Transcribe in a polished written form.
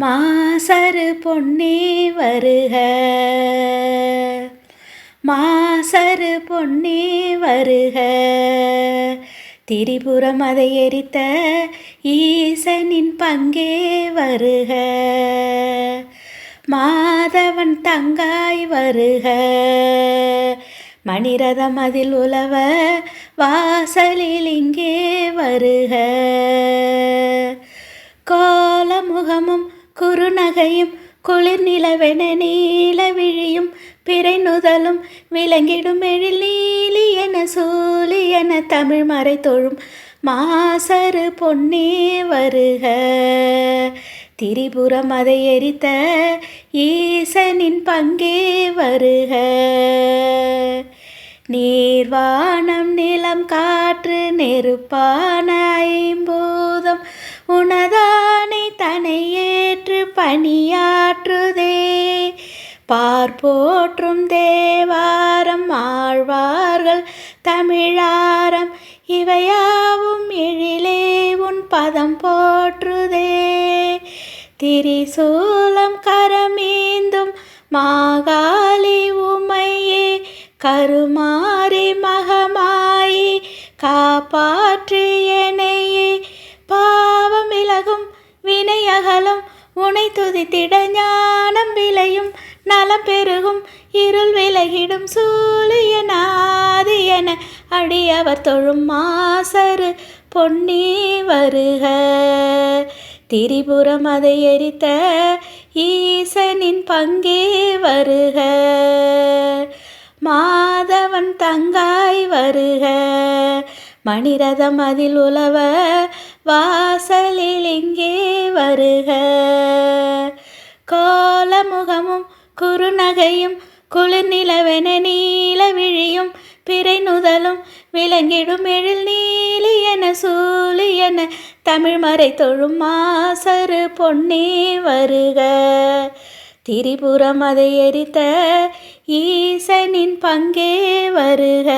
மாசறு பொன்னே வருக, மாசறு பொன்னே வருக. திரிபுரம் அதை எரித்த ஈசனின் பங்கே வருக. மாதவன் தங்காய் வருக. மணிரதம் அதில் உலவ வாசலில் இங்கே வருக. கோலமுகமும் குறுநகையும் குளிர் நிலவென நீல விழியும் பிறை நுதலும் விளங்கிடும் எழில் நீலி என சூலி என தமிழ் மறை தொழும் மாசறு பொன்னே வருக. திரிபுரம் அதை எரித்த ஈசனின் பங்கே வருக. நீர்வானம் நிலம் காற்று நெருப்பான ஐம்பூதம் உனதானை தனை ஏற்று பணியாற்றுதே. பார்ப்போற்றும் தேவாரம் ஆழ்வார்கள் தமிழாரம் இவையாவும் எழிலே உன் பதம் போற்றுதே. திரிசூலம் கரமேந்தும் மாகாளி உமையே கருமாரி மகமாயி காப்பாற்று எனையே. பாவம் விலகும் வினையகலும் உனை துதித்திட ஞானம் விளையும் நலம் பெருகும் இருள் விலகிடும் சூழியன் ஆதி என அடியவர் தொழும் மாசறு பொன்னே வருக. திரிபுரம் அதை எரித்த ஈசனின் பங்கே வருக. மாதவன் தங்காய் வருக. மணிரதம் அதில் உலவ வாசலில் இங்கே வருக. கோலமுகமும் குறுநகையும் குளிர் நிலவென நீல விழியும் பிறை நுதலும் விளங்கிடும் எழில் நீலி என சூலி என தமிழ் மறை தொழும் மாசறு பொன்னே வருக. திரிபுரம் அதை எரித்த ஈசனின் பங்கே வருக.